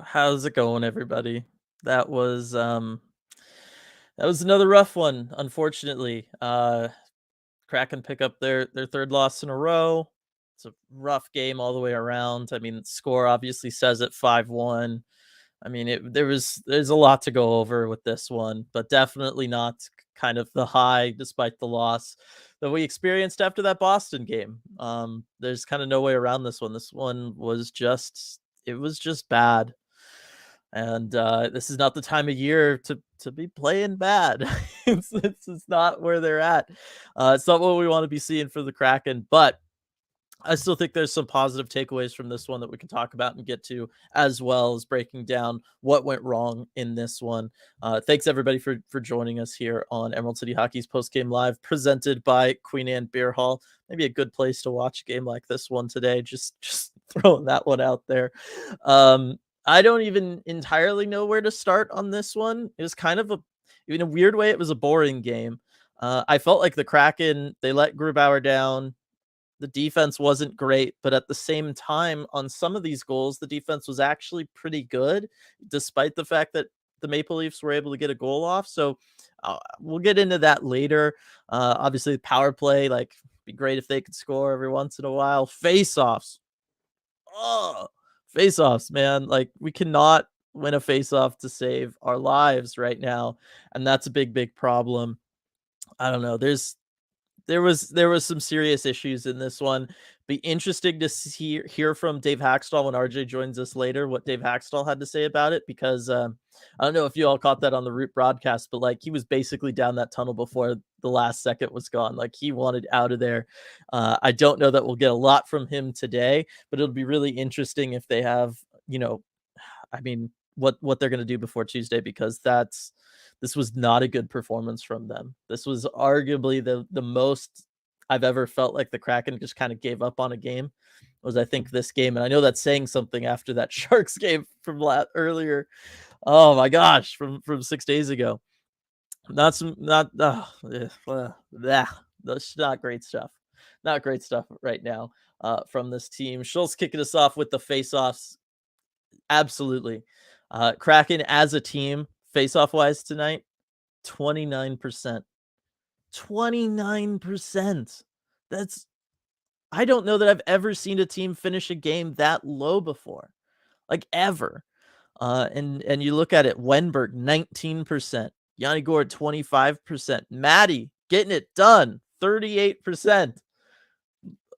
How's it going, everybody? That was um that was another rough one, unfortunately. Kraken pick up their third loss in a row. It's a rough game all the way around. I mean, the score obviously says it 5-1. I mean, there's a lot to go over with this one, but definitely not kind of the high despite the loss that we experienced after that Boston game. There's kind of no way around this one. This one was just it was just bad. And this is not the time of year to be playing bad. It's not where they're at. It's not what we want to be seeing for the Kraken. But I still think there's some positive takeaways from this one that we can talk about and get to, as well as breaking down what went wrong in this one. Thanks everybody for joining us here on Emerald City Hockey's Postgame Live, presented by Queen Anne Beer Hall. Maybe a good place to watch a game like this one today. Just throwing that one out there. I don't even entirely know where to start on this one. It was kind of in a weird way, it was a boring game. I felt like the Kraken, they let Grubauer down. The defense wasn't great, but at the same time, on some of these goals, the defense was actually pretty good, despite the fact that the Maple Leafs were able to get a goal off. So we'll get into that later. Obviously, the power play, like, be great if they could score every once in a while. Face-offs. Oh, face-offs, man. Like, we cannot win a face-off to save our lives right now, and that's a big, big problem. I don't know. There was some serious issues in this one. Be interesting to hear from Dave Hackstall when RJ joins us later, what Dave Hackstall had to say about it, because I don't know if you all caught that on the Root broadcast, but like he was basically down that tunnel before the last second was gone. Like he wanted out of there. I don't know that we'll get a lot from him today, but it'll be really interesting if they have, I mean, what they're going to do before Tuesday, because this was not a good performance from them. This was arguably the most I've ever felt like the Kraken just kind of gave up on a game. Was, I think, this game, and I know that's saying something after that Sharks game from earlier. Oh my gosh, from 6 days ago. Not some not That's not great stuff. Not great stuff right now from this team. Schultz kicking us off with the face-offs. Absolutely. Kraken as a team, face-off wise tonight, 29%. 29%. That's I don't know that I've ever seen a team finish a game that low before. Like ever. And you look at it, Wenberg 19%, Yanni Gord 25%, Maddie getting it done 38%.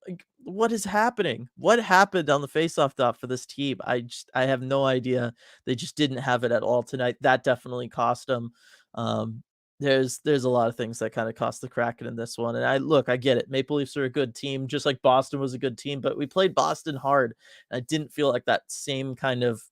Like, what is happening? What happened on the faceoff dot for this team? I have no idea. They just didn't have it at all tonight. That definitely cost them. Um, there's a lot of things that kind of cost the Kraken in this one. And I get it. Maple Leafs are a good team, just like Boston was a good team, but we played Boston hard. And I didn't feel like that same kind of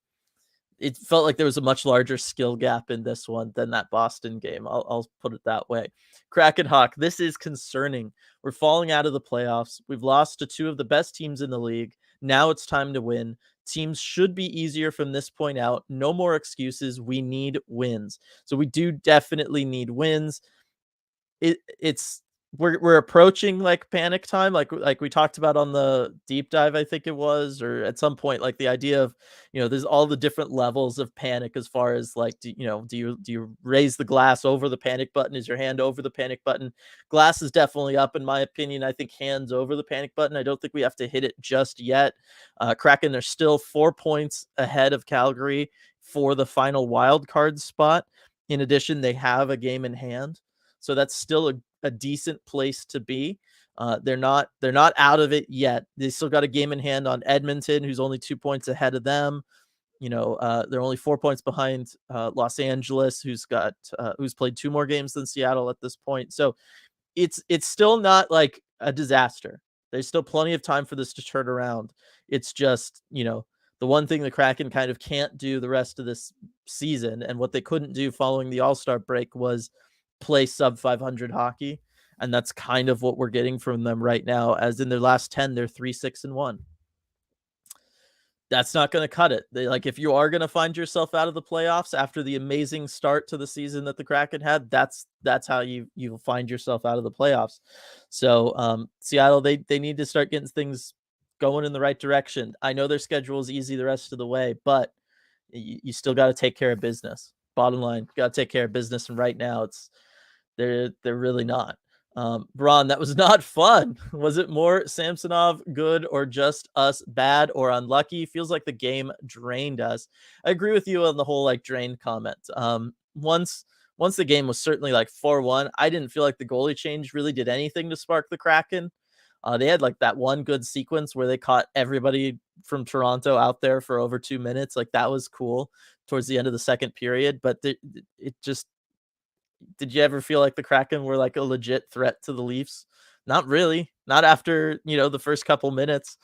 it felt like there was a much larger skill gap in this one than that Boston game. I'll put it that way. Kraken Hawk, this is concerning. We're falling out of the playoffs. We've lost to two of the best teams in the league. Now it's time to win. Teams should be easier from this point out. No more excuses. We need wins. So we do definitely need wins. It's we're approaching like panic time, like we talked about on the deep dive, I think it was, or at some point, like the idea of, there's all the different levels of panic as far as like, do you raise the glass over the panic button? Is your hand over the panic button? Glass is definitely up, in my opinion. I think hands over the panic button. I don't think we have to hit it just yet. Kraken, they're still 4 points ahead of Calgary for the final wild card spot. In addition, they have a game in hand. So that's still a decent place to be. They're not out of it yet. They still got a game in hand on Edmonton, who's only 2 points ahead of them. They're only 4 points behind Los Angeles, who's played 2 more games than Seattle at this point. So it's still not like a disaster. There's still plenty of time for this to turn around. It's just, the one thing the Kraken kind of can't do the rest of this season, and what they couldn't do following the All-Star break, was play sub 500 hockey. And that's kind of what we're getting from them right now, as in their last 10, they're 3-6-1. That's not going to cut it. If you are going to find yourself out of the playoffs after the amazing start to the season that the Kraken had, that's how you find yourself out of the playoffs. So Seattle, they need to start getting things going in the right direction. I know their schedule is easy the rest of the way, but you still got to take care of business. Bottom line, got to take care of business. And right now, they're really not. Braun, that was not fun. Was it more Samsonov good or just us bad or unlucky? Feels like the game drained us. I agree with you on the whole like drained comment. Once the game was certainly like 4-1, I didn't feel like the goalie change really did anything to spark the Kraken. They had like that one good sequence where they caught everybody from Toronto out there for over 2 minutes. Like that was cool towards the end of the second period, but it just, did you ever feel like the Kraken were like a legit threat to the Leafs? Not really. Not after, the first couple minutes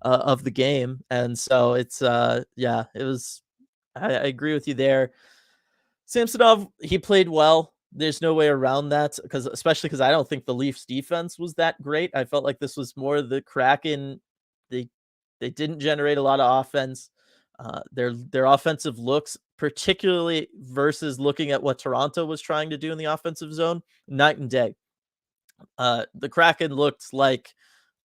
of the game. And so it's yeah, it was, I agree with you there. Samsonov, he played well. There's no way around that, especially because I don't think the Leafs defense was that great. I felt like this was more the Kraken. They they didn't generate a lot of offense. Their offensive looks, particularly versus looking at what Toronto was trying to do in the offensive zone, night and day. The Kraken looked like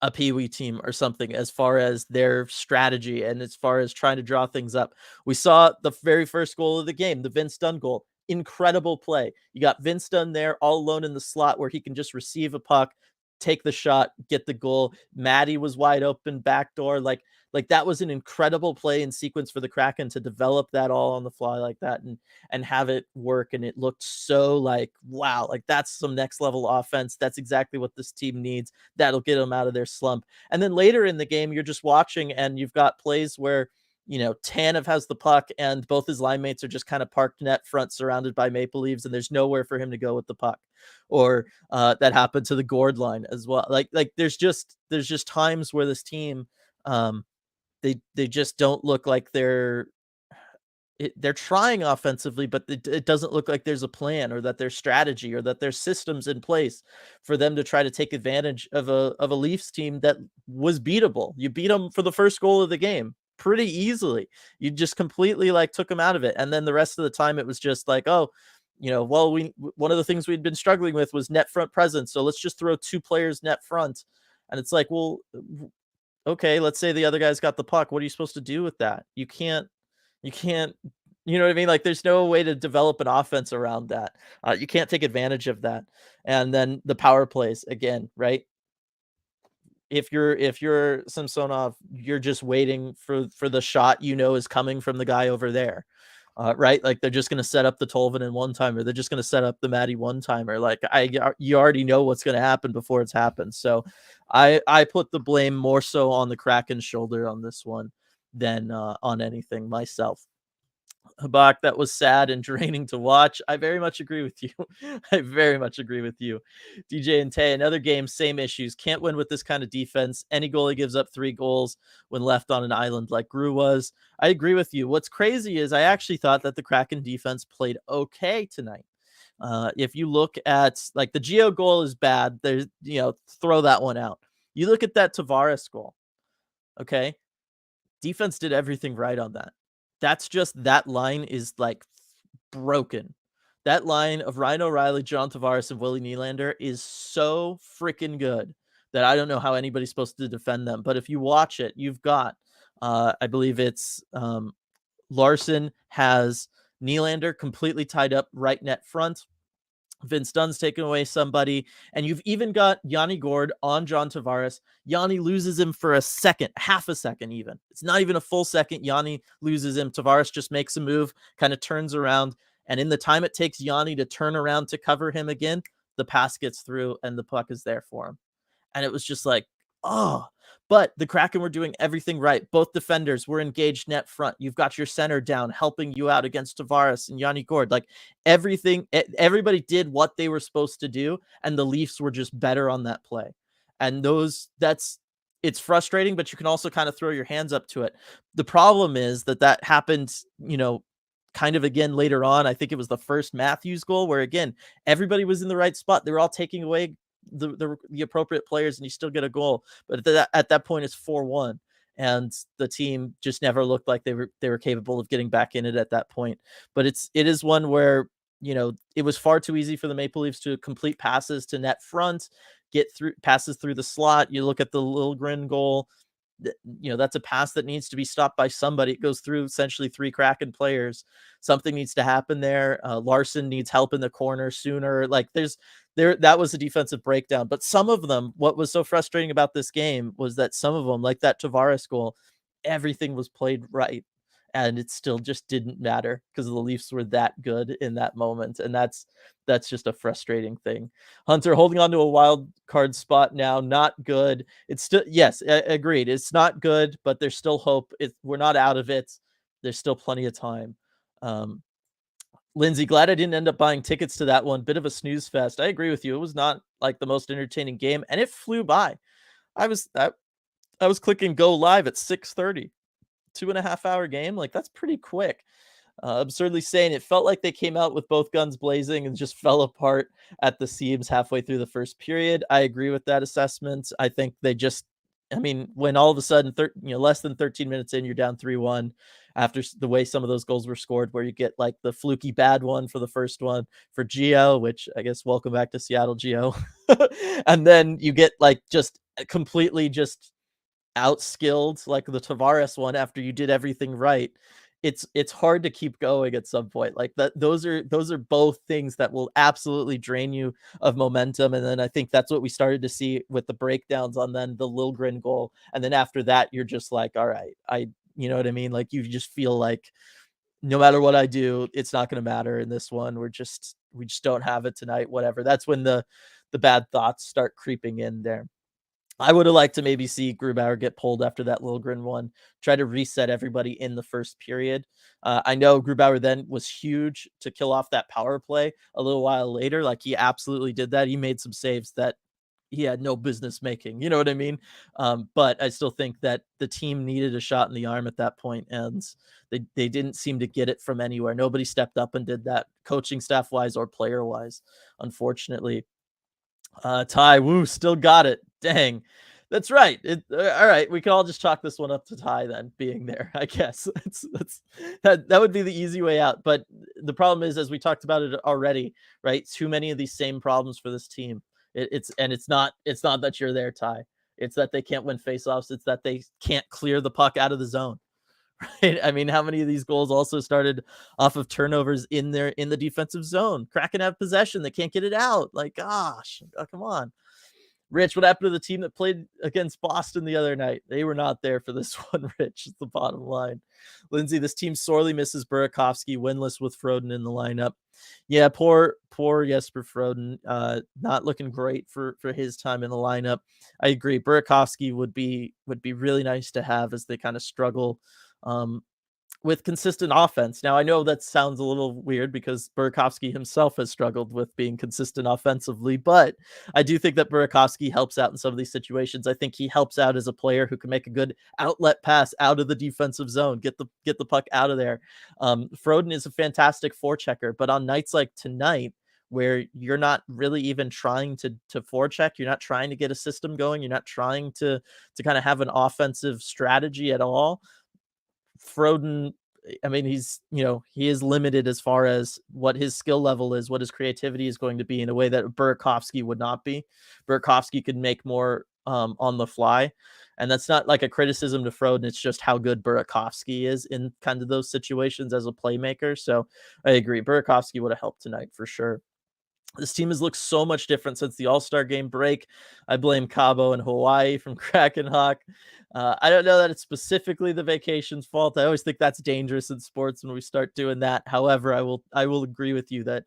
a peewee team or something as far as their strategy and as far as trying to draw things up. We saw the very first goal of the game, the Vince Dunn goal. Incredible play. You got Vince Dunn there all alone in the slot where he can just receive a puck, take the shot, get the goal. Maddie was wide open, backdoor. Like that was an incredible play and sequence for the Kraken to develop that all on the fly like that and have it work. And it looked so like, wow, like that's some next level offense. That's exactly what this team needs. That'll get them out of their slump. And then later in the game, you're just watching and you've got plays where, Tanev has the puck and both his line mates are just kind of parked net front surrounded by Maple Leaves and there's nowhere for him to go with the puck. Or that happened to the Gord line as well. Like there's just times where this team, they just don't look like they're trying offensively, but it doesn't look like there's a plan or that there's strategy or that there's systems in place for them to try to take advantage of a Leafs team that was beatable. You beat them for the first goal of the game pretty easily. You just completely like took them out of it. And then the rest of the time it was just like, oh, well, one of the things we'd been struggling with was net front presence. So let's just throw two players net front. And it's like, well, okay, let's say the other guy's got the puck. What are you supposed to do with that? You can't, you know what I mean? Like there's no way to develop an offense around that. You can't take advantage of that. And then the power plays again, right? If you're Samsonov, you're just waiting for the shot is coming from the guy over there. Right? Like they're just going to set up the Tolvanen one timer. They're just going to set up the Maddie one timer. Like you already know what's going to happen before it's happened. So I put the blame more so on the Kraken's shoulder on this one than on anything myself. Habak, that was sad and draining to watch. I very much agree with you. I very much agree with you. DJ and Tay, another game, same issues. Can't win with this kind of defense. Any goalie gives up 3 goals when left on an island like Gru was. I agree with you. What's crazy is I actually thought that the Kraken defense played okay tonight. If you look at like the Geo goal is bad. There's, throw that one out. You look at that Tavares goal. Okay. Defense did everything right on that. That's just that line is like broken. That line of Ryan O'Reilly, John Tavares, and Willie Nylander is so freaking good that I don't know how anybody's supposed to defend them. But if you watch it, you've got, I believe it's Larson has Nylander completely tied up right net front. Vince Dunn's taken away somebody, and you've even got Yanni Gord on John Tavares. Yanni loses him for a second, half a second even. It's not even a full second. Yanni loses him. Tavares just makes a move, kind of turns around, and in the time it takes Yanni to turn around to cover him again, the pass gets through and the puck is there for him. And it was just like, oh, but the Kraken were doing everything right. Both defenders were engaged net front. You've got your center down helping you out against Tavares and Yanni Gord. Like everything, everybody did what they were supposed to do. And the Leafs were just better on that play. And it's frustrating, but you can also kind of throw your hands up to it. The problem is that happened, kind of again later on. I think it was the first Matthews goal where again, everybody was in the right spot. They were all taking away the appropriate players and you still get a goal. But at that point it's 4-1 and the team just never looked like they were capable of getting back in it at that point. But it is one where, it was far too easy for the Maple Leafs to complete passes to net front, get through passes through the slot. You look at the Liljegren goal, that's a pass that needs to be stopped by somebody. It goes through essentially 3 Kraken players. Something needs to happen there. Larson needs help in the corner sooner. Like that was a defensive breakdown. But some of them, what was so frustrating about this game was that some of them, like that Tavares goal, everything was played right. And it still just didn't matter because the Leafs were that good in that moment. And that's just a frustrating thing. Hunter holding on to a wild card spot now, not good. It's still, yes, agreed. It's not good, but there's still hope. We're not out of it. There's still plenty of time. Um, Lindsay, glad I didn't end up buying tickets to that one. Bit of a snooze fest. I agree with you. It was not like the most entertaining game, and it flew by. I was clicking go live at 6:30, 2.5 hour game. Like that's pretty quick. Absurdly saying it felt like they came out with both guns blazing and just fell apart at the seams halfway through the first period. I agree with that assessment. I think they just, I mean, when all of a sudden, less than 13 minutes in, you're down 3-1 after the way some of those goals were scored, where you get like the fluky bad one for the first one for Gio, which I guess welcome back to Seattle, Gio. And then you get like just completely just outskilled like the Tavares one after you did everything right. It's hard to keep going at some point. Like that those are both things that will absolutely drain you of momentum. And then I think that's what we started to see with the breakdowns on then the Liljegren goal. And then after that, you're just like, all right, you know what I mean? Like you just feel like no matter what I do, it's not going to matter in this one. We just don't have it tonight, whatever. That's when the bad thoughts start creeping in there. I would have liked to maybe see Grubauer get pulled after that Liljegren one, try to reset everybody in the first period. I know Grubauer then was huge to kill off that power play a little while later. Like he absolutely did that. He made some saves that he had no business making. You know what I mean? But I still think that the team needed a shot in the arm at that point, and they didn't seem to get it from anywhere. Nobody stepped up and did that, coaching staff wise or player wise, unfortunately. Ty, woo, still got it. Dang. That's right. All right. We can all just chalk this one up to Ty then being there, I guess. That would be the easy way out. But the problem is, as we talked about it already, right? Too many of these same problems for this team. It's not that you're there, Ty. It's that they can't win faceoffs. It's that they can't clear the puck out of the zone. Right? I mean, how many of these goals also started off of turnovers in the defensive zone? Kraken have possession, they can't get it out. Like, gosh, come on. Rich, what happened to the team that played against Boston the other night? They were not there for this one, Rich. It's the bottom line. Lindsay, this team sorely misses Burakovsky, winless with Froden in the lineup. Yeah, poor Jesper Froden. Not looking great for his time in the lineup. I agree. Burakovsky would be really nice to have as they kind of struggle with consistent offense. Now, I know that sounds a little weird because Burakovsky himself has struggled with being consistent offensively, but I do think that Burakovsky helps out in some of these situations. I think he helps out as a player who can make a good outlet pass out of the defensive zone, get the puck out of there. Froden is a fantastic forechecker, but on nights like tonight, where you're not really even trying to forecheck, you're not trying to get a system going, you're not trying to kind of have an offensive strategy at all. Froden, I mean, he is limited as far as what his skill level is, what his creativity is going to be in a way that Burakovsky would not be. Burakovsky could make more on the fly. And that's not like a criticism to Froden. It's just how good Burakovsky is in kind of those situations as a playmaker. So I agree. Burakovsky would have helped tonight for sure. This team has looked so much different since the All-Star game break. I blame Cabo and Hawaii from Kraken Hawk. I don't know that it's specifically the vacation's fault. I always think that's dangerous in sports when we start doing that. However, I will agree with you that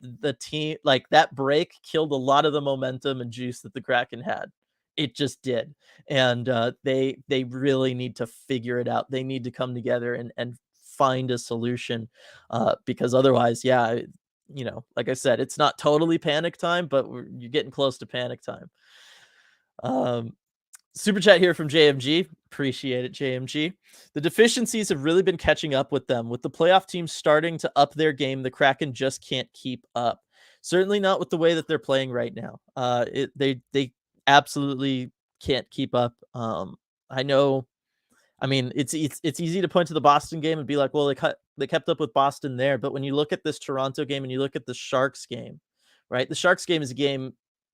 the team, like that break, killed a lot of the momentum and juice that the Kraken had. It just did, and they really need to figure it out. They need to come together and find a solution, because otherwise, yeah, like I said, it's not totally panic time, but you're getting close to panic time. Super chat here from JMG. Appreciate it, JMG. The deficiencies have really been catching up with them. With the playoff teams starting to up their game, the Kraken just can't keep up. Certainly not with the way that they're playing right now. They absolutely can't keep up. I know. I mean, it's easy to point to the Boston game and be like, well, they kept up with Boston there. But when you look at this Toronto game and you look at the Sharks game, right? The Sharks game is a game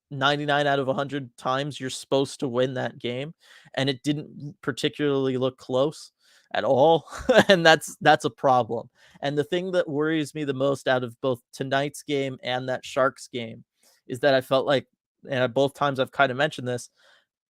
99 out of 100 times you're supposed to win that game, and it didn't particularly look close at all, and that's a problem. And the thing that worries me the most out of both tonight's game and that Sharks game is that I felt like, and at both times I've kind of mentioned this,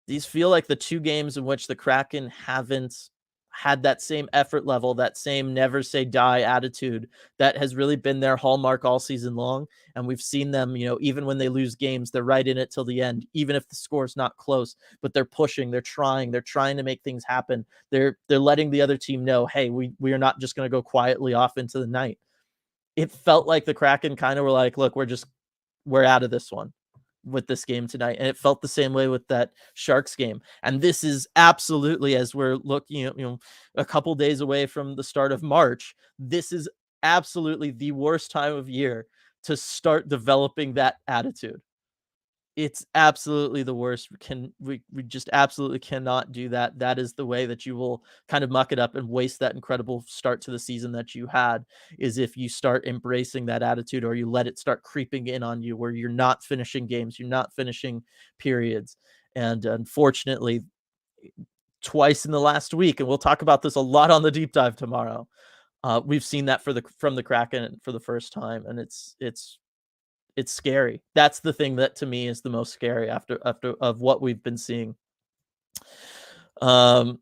these feel like the 2 games in which the Kraken haven't had that same effort level, that same never say die attitude that has really been their hallmark all season long. And we've seen them, even when they lose games, they're right in it till the end, even if the score's not close, but they're pushing, they're trying to make things happen. They're letting the other team know, hey, we are not just going to go quietly off into the night. It felt like the Kraken kind of were like, look, we're out of this one with this game tonight. And it felt the same way with that Sharks game. And this is absolutely, as we're looking at, a couple days away from the start of March, this is absolutely the worst time of year to start developing that attitude. It's absolutely the worst. We just absolutely cannot do that. That is the way that you will kind of muck it up and waste that incredible start to the season that you had, is if you start embracing that attitude or you let it start creeping in on you where you're not finishing games, you're not finishing periods. And unfortunately, twice in the last week, and we'll talk about this a lot on the deep dive tomorrow, we've seen that from the Kraken for the first time, and it's scary. That's the thing that to me is the most scary after of what we've been seeing. Um,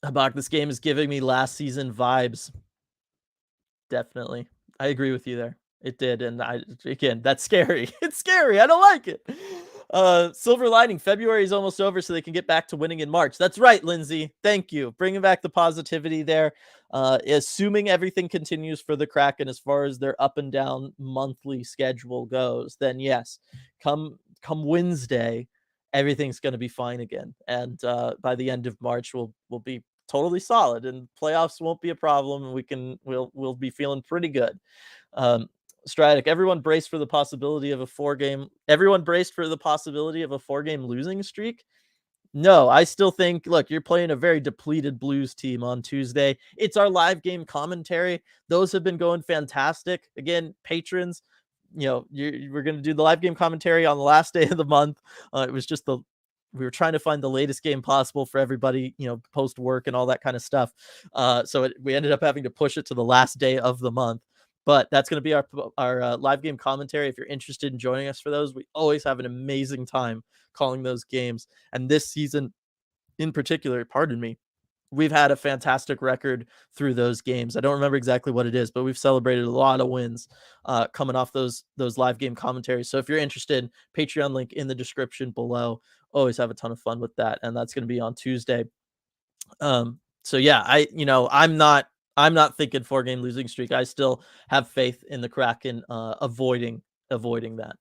Habak, this game is giving me last season vibes. Definitely. I agree with you there. It did, and again, that's scary. It's scary. I don't like it. Silver lining, February is almost over, so they can get back to winning in March. That's right, Lindsay. Thank you. Bringing back the positivity there. Assuming everything continues for the Kraken as far as their up and down monthly schedule goes, then yes, come Wednesday, everything's going to be fine again. And by the end of March, we'll be totally solid, and playoffs won't be a problem. And we'll be feeling pretty good. Stratic, everyone braced for the possibility of a 4-game. Everyone braced for the possibility of a 4-game losing streak. No, I still think, look, you're playing a very depleted Blues team on Tuesday. It's our live game commentary. Those have been going fantastic. Again, patrons, we're going to do the live game commentary on the last day of the month. It was just we were trying to find the latest game possible for everybody, post work and all that kind of stuff. So we ended up having to push it to the last day of the month. But that's going to be our live game commentary. If you're interested in joining us for those, we always have an amazing time calling those games. And this season in particular, pardon me, we've had a fantastic record through those games. I don't remember exactly what it is, but we've celebrated a lot of wins coming off those live game commentaries. So if you're interested, Patreon link in the description below. Always have a ton of fun with that. And that's going to be on Tuesday. So yeah, I'm not thinking 4-game losing streak. I still have faith in the Kraken avoiding that.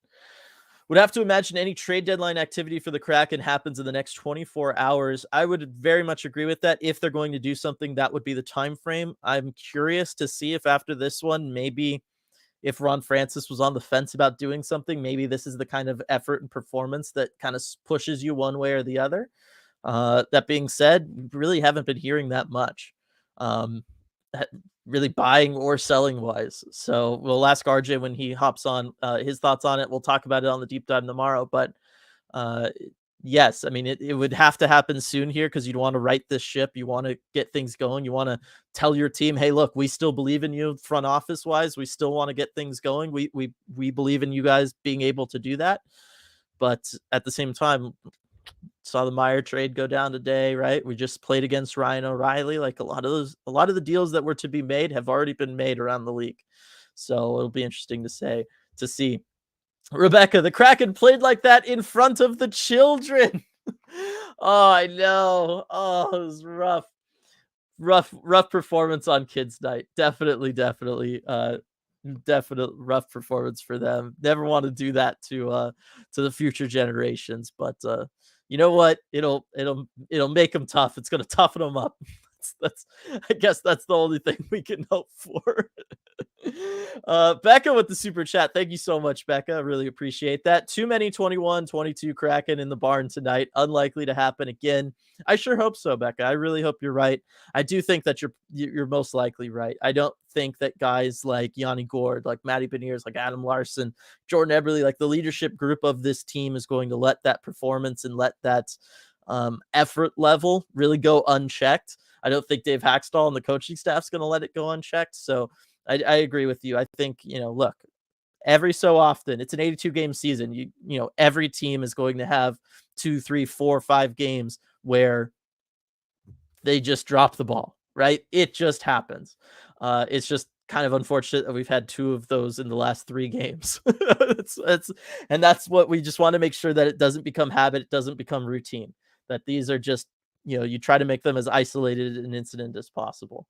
Would have to imagine any trade deadline activity for the Kraken happens in the next 24 hours. I would very much agree with that. If they're going to do something, that would be the time frame. I'm curious to see if after this one, maybe if Ron Francis was on the fence about doing something, maybe this is the kind of effort and performance that kind of pushes you one way or the other. That being said, we really haven't been hearing that much. Really buying or selling wise. So we'll ask RJ when he hops on his thoughts on it. We'll talk about it on the deep dive tomorrow. But yes, I mean, it would have to happen soon here because you'd want to right this ship. You want to get things going. You want to tell your team, hey, look, we still believe in you front office wise. We still want to get things going. We believe in you guys being able to do that. But at the same time, saw the Meyer trade go down today, right? We just played against Ryan O'Reilly. Like a lot of the deals that were to be made have already been made around the league. So it'll be interesting to see. Rebecca, the Kraken played like that in front of the children. Oh, I know. Oh, it was rough performance on kids' night. Definitely definite rough performance for them. Never want to do that to the future generations, but you know what? It'll make them tough. It's going to toughen them up. that's I guess that's the only thing we can hope for. Becca with the super chat. Thank you so much, Becca. Really appreciate that. Too many 21-22 Kraken in the barn tonight. Unlikely to happen again. I sure hope so, Becca. I really hope you're right. I do think that you're most likely right. I don't think that guys like Yanni Gord, like Matty Beniers, like Adam Larson, Jordan Eberle, like the leadership group of this team is going to let that performance and let that effort level really go unchecked. I don't think Dave Haxtell and the coaching staff's going to let it go unchecked. So I agree with you. I think, look, every so often, it's an 82 game season. Every team is going to have 2, 3, 4, 5 games where they just drop the ball, right? It just happens. It's just kind of unfortunate that we've had 2 of those in the last 3 games. And that's what we just want to make sure that it doesn't become habit, it doesn't become routine. That these are just, you try to make them as isolated an incident as possible.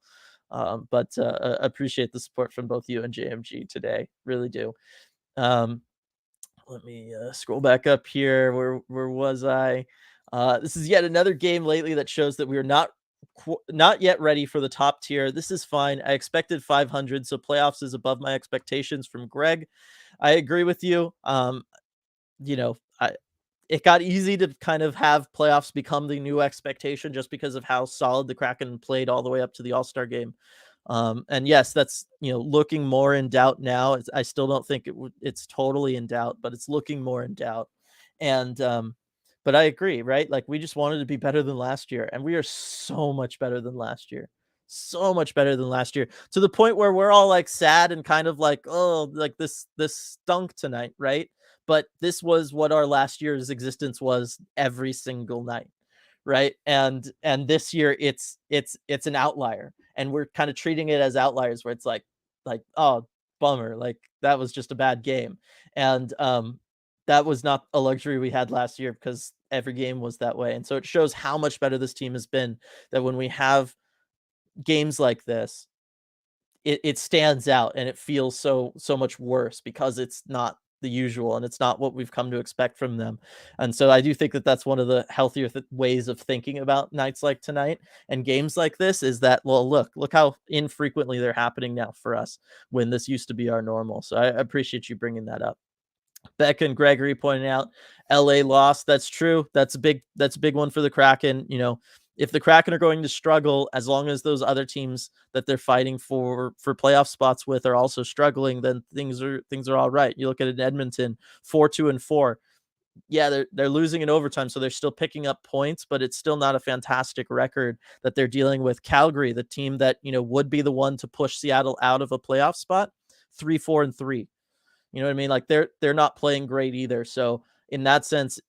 But appreciate the support from both you and JMG today. Really do. Let me scroll back up here. Where was I? This is yet another game lately that shows that we are not yet ready for the top tier. This is fine. I expected 500, so playoffs is above my expectations from Greg. I agree with you. It got easy to kind of have playoffs become the new expectation just because of how solid the Kraken played all the way up to the All-Star game. And yes, that's, looking more in doubt now. I still don't think it's totally in doubt, but it's looking more in doubt. And, but I agree, right? Like we just wanted to be better than last year, and we are so much better than last year. So much better than last year, to the point where we're all like sad and kind of like, oh, like this stunk tonight, right? But this was what our last year's existence was every single night, right? And this year it's an outlier, and we're kind of treating it as outliers where it's like, oh, bummer, like that was just a bad game. And that was not a luxury we had last year because every game was that way. And so it shows how much better this team has been, that when we have games like this, it stands out and it feels so much worse because it's not the usual and it's not what we've come to expect from them. And so I do think that that's one of the healthier ways of thinking about nights like tonight and games like this, is that, well, look how infrequently they're happening now for us when this used to be our normal. So I appreciate you bringing that up. Beck and Gregory pointing out LA lost. That's true. That's a big one for the Kraken. If the Kraken are going to struggle, as long as those other teams that they're fighting for playoff spots with are also struggling, then things are all right. You look at it, Edmonton, 4-2-4. Yeah, they're losing in overtime, so they're still picking up points, but it's still not a fantastic record that they're dealing with. Calgary, the team that would be the one to push Seattle out of a playoff spot, 3-4-3. You know what I mean? Like they're not playing great either. So in that sense,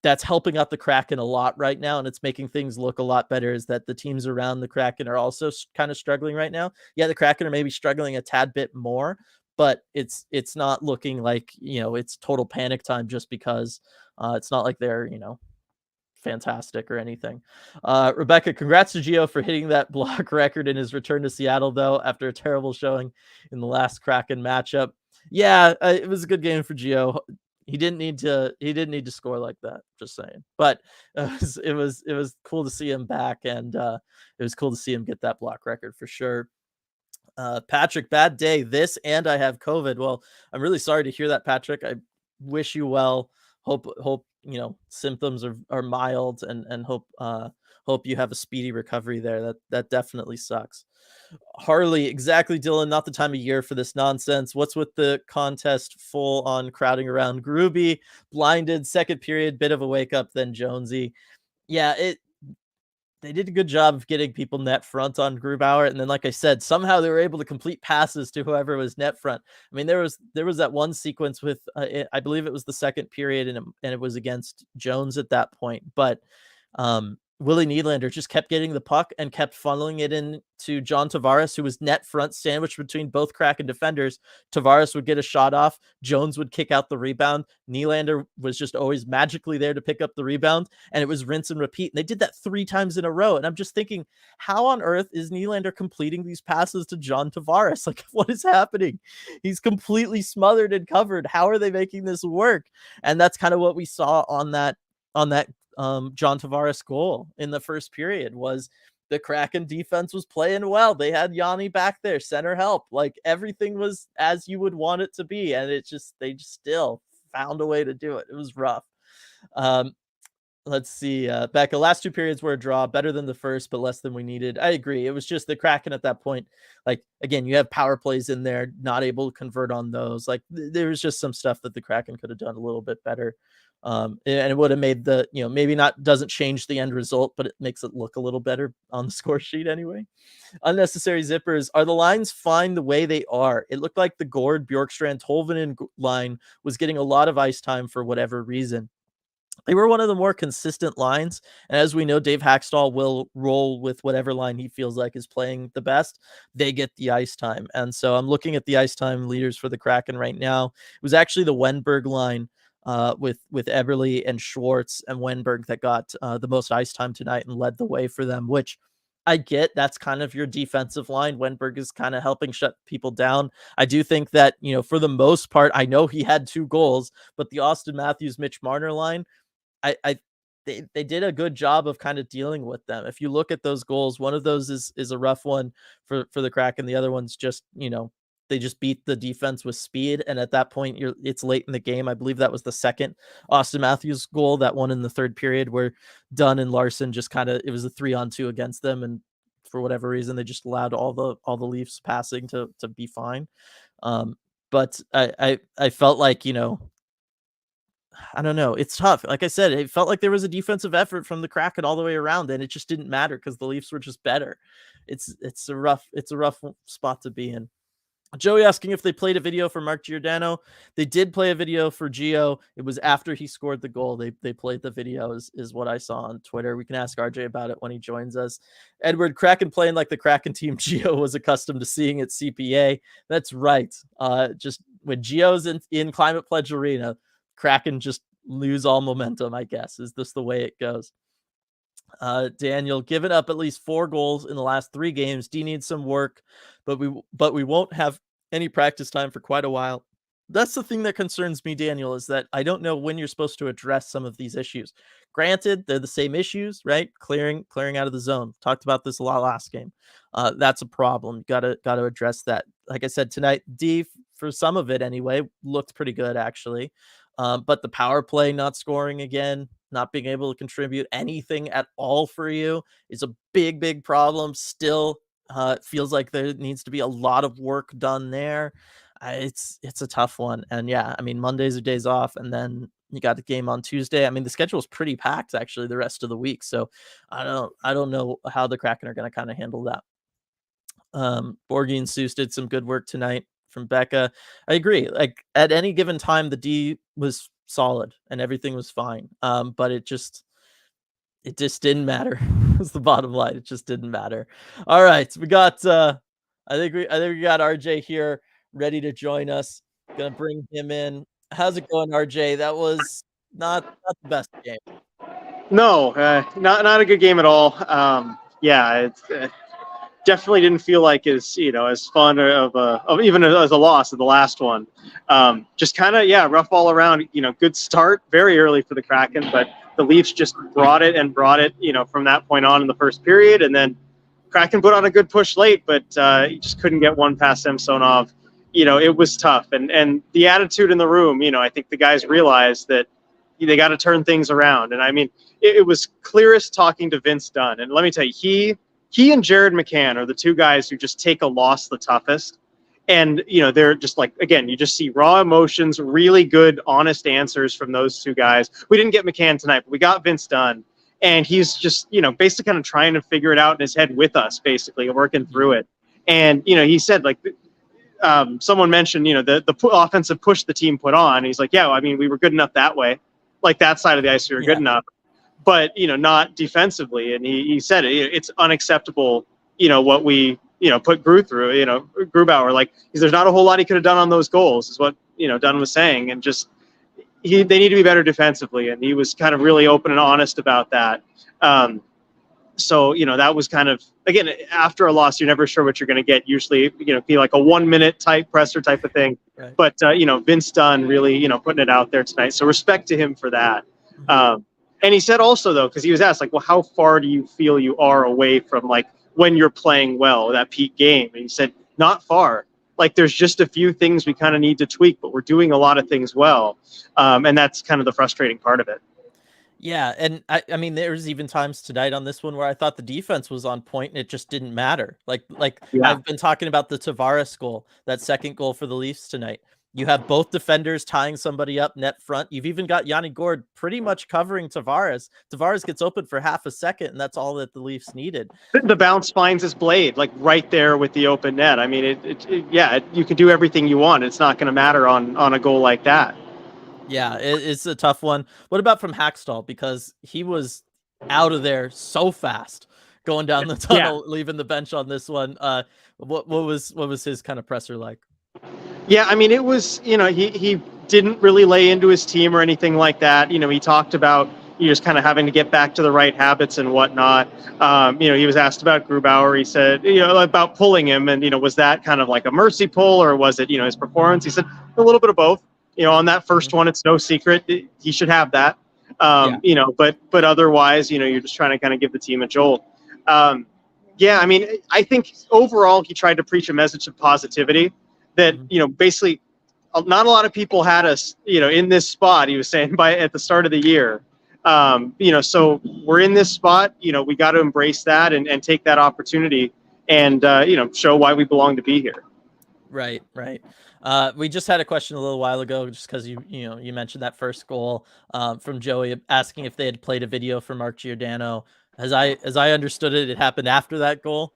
that's helping out the Kraken a lot right now, and it's making things look a lot better. Is that the teams around the Kraken are also kind of struggling right now? Yeah, the Kraken are maybe struggling a tad bit more, but it's not looking like it's total panic time just because it's not like they're fantastic or anything. Rebecca, congrats to Gio for hitting that block record in his return to Seattle, though, after a terrible showing in the last Kraken matchup. Yeah, it was a good game for Gio. He didn't need to score like that. Just saying, but it was cool to see him back, and it was cool to see him get that block record for sure. Patrick, bad day. This and I have COVID. Well, I'm really sorry to hear that, Patrick. I wish you well. Hope symptoms are mild, and hope you have a speedy recovery there. That definitely sucks. Harley, exactly, Dylan. Not the time of year for this nonsense. What's with the contest full on crowding around Groovy? Blinded, second period, bit of a wake up, then Jonesy. Yeah, they did a good job of getting people net front on Grubauer, and then, like I said, somehow they were able to complete passes to whoever was net front. I mean, there was that one sequence with I believe it was the second period, and it was against Jones at that point, but Willie Nylander just kept getting the puck and kept funneling it in to John Tavares, who was net front, sandwiched between both Kraken defenders. Tavares would get a shot off. Jones would kick out the rebound. Nylander was just always magically there to pick up the rebound, and it was rinse and repeat. And they did that 3 times in a row. And I'm just thinking, how on earth is Nylander completing these passes to John Tavares? Like, what is happening? He's completely smothered and covered. How are they making this work? And that's kind of what we saw on that John Tavares goal in the first period. Was the Kraken defense was playing well. They had Yanni back there, center help. Like everything was as you would want it to be. And they just still found a way to do it. It was rough. Um, Let's see. Becca, last two periods were a draw, better than the first, but less than we needed. I agree. It was just the Kraken at that point. Like, again, you have power plays in there, not able to convert on those. Like, there was just some stuff that the Kraken could have done a little bit better. And it would have made maybe not doesn't change the end result, but it makes it look a little better on the score sheet anyway. Unnecessary zippers. Are the lines fine the way they are? It looked like the Gord, Bjorkstrand, Tolvanen line was getting a lot of ice time for whatever reason. They were one of the more consistent lines. And as we know, Dave Hackstall will roll with whatever line he feels like is playing the best. They get the ice time. And so I'm looking at the ice time leaders for the Kraken right now. It was actually the Wenberg line with Eberle and Schwartz and Wenberg that got the most ice time tonight and led the way for them, which I get. That's kind of your defensive line. Wenberg is kind of helping shut people down. I do think that, for the most part, I know he had 2 goals, but the Austin Matthews, Mitch Marner line, they did a good job of kind of dealing with them. If you look at those goals, one of those is a rough one for the Kraken. The other one's just, they just beat the defense with speed. And at that point, it's late in the game. I believe that was the second Austin Matthews goal, that one in the third period where Dunn and Larson just it was a 3-on-2 against them. And for whatever reason, they just allowed all the Leafs passing to be fine. But I felt like, I don't know. It's tough. Like I said, it felt like there was a defensive effort from the Kraken all the way around, and it just didn't matter because the Leafs were just better. It's a rough spot to be in. Joey asking if they played a video for Mark Giordano. They did play a video for Gio. It was after he scored the goal. They played the video is what I saw on Twitter. We can ask RJ about it when he joins us. Edward, Kraken playing like the Kraken team Gio was accustomed to seeing at CPA. That's right. Just when Gio's in Climate Pledge Arena, Kraken just lose all momentum, I guess. Is this the way it goes? Daniel, given up at least 4 goals in the last 3 games. D needs some work, but we won't have any practice time for quite a while. That's the thing that concerns me, Daniel, is that I don't know when you're supposed to address some of these issues. Granted, they're the same issues, right? Clearing out of the zone. Talked about this a lot last game. That's a problem. Gotta address that. Like I said, tonight, D, for some of it anyway, looked pretty good actually. But the power play not scoring again, not being able to contribute anything at all for you is a big problem. Still, it feels like there needs to be a lot of work done there. It's a tough one. And yeah, I mean, Mondays are days off, and then you got the game on Tuesday. I mean, the schedule is pretty packed actually the rest of the week. So I don't know how the Kraken are going to kind of handle that. Borgie and Seuss did some good work tonight. From Becca, I agree. Like at any given time, the D was solid and everything was fine. But it just didn't matter. Was the bottom line. It just didn't matter. All right, we got. I think we got RJ here ready to join us. Gonna bring him in. How's it going, RJ? That was not the best game. No, not a good game at all. Yeah, it's. Definitely didn't feel like as fun of even as a loss of the last one. Just kind of rough all around. Good start very early for the Kraken, but the Leafs just brought it from that point on in the first period, and then Kraken put on a good push late, but you just couldn't get one past Samsonov. It was tough, and the attitude in the room. I think the guys realized that they got to turn things around, and I mean it was clearest talking to Vince Dunn, and let me tell you, He and Jared McCann are the 2 guys who just take a loss the toughest. And, they're just like, again, you just see raw emotions, really good, honest answers from those 2 guys. We didn't get McCann tonight, but we got Vince Dunn. And he's just, basically kind of trying to figure it out in his head with us, basically, working through it. And, he said, like, someone mentioned, the offensive push the team put on. He's like, yeah, I mean, we were good enough that way. Like that side of the ice, we were good enough. But, not defensively. And he said it's unacceptable, what we, put Grubauer, like, there's not a whole lot he could have done on those goals is what, Dunn was saying. And just, they need to be better defensively. And he was kind of really open and honest about that. So, that was kind of, again, after a loss, you're never sure what you're going to get. Usually, be like a 1-minute type presser type of thing. Right. But, Vince Dunn really, putting it out there tonight. So respect to him for that. And he said also though, because he was asked like, well, how far do you feel you are away from like when you're playing well that peak game? And he said, not far. Like there's just a few things we kind of need to tweak, but we're doing a lot of things well, and that's kind of the frustrating part of it. Yeah, and I mean, there was even times tonight on this one where I thought the defense was on point and it just didn't matter. Like Yeah. I've been talking about the Tavares goal, that second goal for the Leafs tonight. You have both defenders tying somebody up net front. You've even got Yanni Gourde pretty much covering Tavares. Tavares gets open for half a second, and that's all that the Leafs needed. The bounce finds his blade like right there with the open net. I mean, you can do everything you want. It's not going to matter on a goal like that. Yeah, it's a tough one. What about from Hackstall? Because he was out of there so fast, going down the tunnel, leaving the bench on this one. What was his kind of presser like? Yeah, I mean, it was, he didn't really lay into his team or anything like that. He talked about just kind of having to get back to the right habits and whatnot. He was asked about Grubauer. He said, about pulling him, and was that kind of like a mercy pull, or was it, his performance? He said a little bit of both. On that first one, it's no secret he should have that. But otherwise, you're just trying to kind of give the team a jolt. I mean, I think overall he tried to preach a message of positivity that, basically not a lot of people had us, in this spot, he was saying at the start of the year. So we're in this spot, we got to embrace that and take that opportunity and, show why we belong to be here. Right. We just had a question a little while ago, just because you mentioned that first goal from Joey, asking if they had played a video for Mark Giordano. As I understood it, it happened after that goal.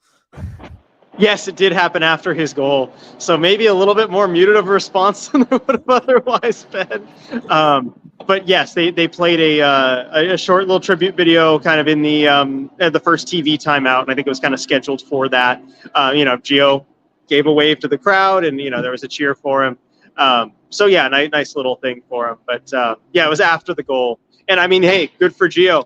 Yes, it did happen after his goal, so maybe a little bit more muted of a response than there would have otherwise been. But yes, they played a short little tribute video, kind of in the first TV timeout, and I think it was kind of scheduled for that. Gio gave a wave to the crowd, and there was a cheer for him. So yeah, nice little thing for him. But it was after the goal, and I mean, hey, good for Gio.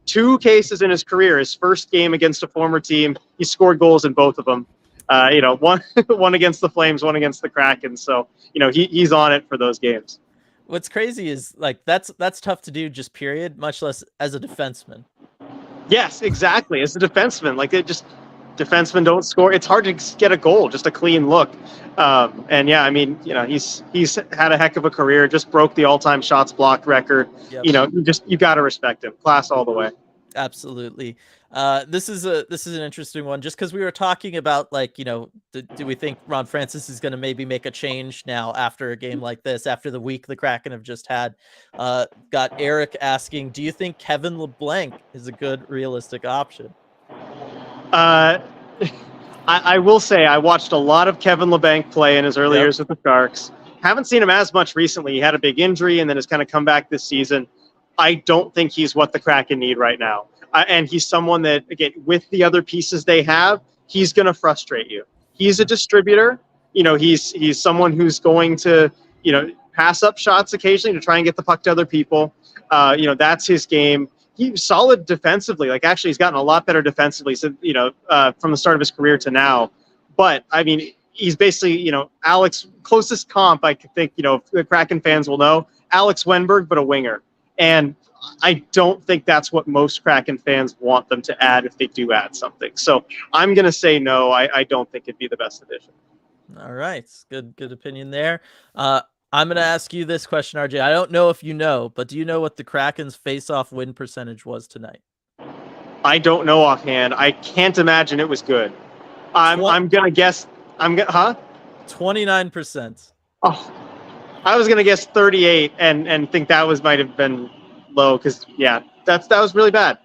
2 cases in his career. His first game against a former team, he scored goals in both of them. One against the Flames, one against the Kraken. So he's on it for those games. What's crazy is like that's tough to do, just period, much less as a defenseman. Yes, exactly. As a defenseman, defensemen don't score. It's hard to get a goal, just a clean look. And yeah, I mean, he's had a heck of a career. Just broke the all-time shots blocked record. Yep. You got to respect him. Class all the way. Absolutely. This is an interesting one, just because we were talking about do we think Ron Francis is going to maybe make a change now after a game like this, after the week the Kraken have just had? Got Eric asking, do you think Kevin LeBlanc is a good realistic option? I will say I watched a lot of Kevin LeBlanc play in his early years with the Sharks. Haven't seen him as much recently. He had a big injury and then has kind of come back this season. I don't think he's what the Kraken need right now. And he's someone that, again, with the other pieces they have, he's going to frustrate you. He's a distributor. He's someone who's going to, pass up shots occasionally to try and get the puck to other people. That's his game. He's solid defensively. Actually, he's gotten a lot better defensively, so, from the start of his career to now. But, I mean, he's basically, Alex, closest comp I think, the Kraken fans will know, Alex Wenberg, but a winger. And I don't think that's what most Kraken fans want them to add if they do add something. So I'm going to say no. I don't think it'd be the best addition. All right. Good opinion there. I'm going to ask you this question, RJ. I don't know if you know, but do you know what the Kraken's face-off win percentage was tonight? I don't know offhand. I can't imagine it was good. I'm going to guess. 29%. Oh, I was going to guess 38 and think that might have been low because, that was really bad.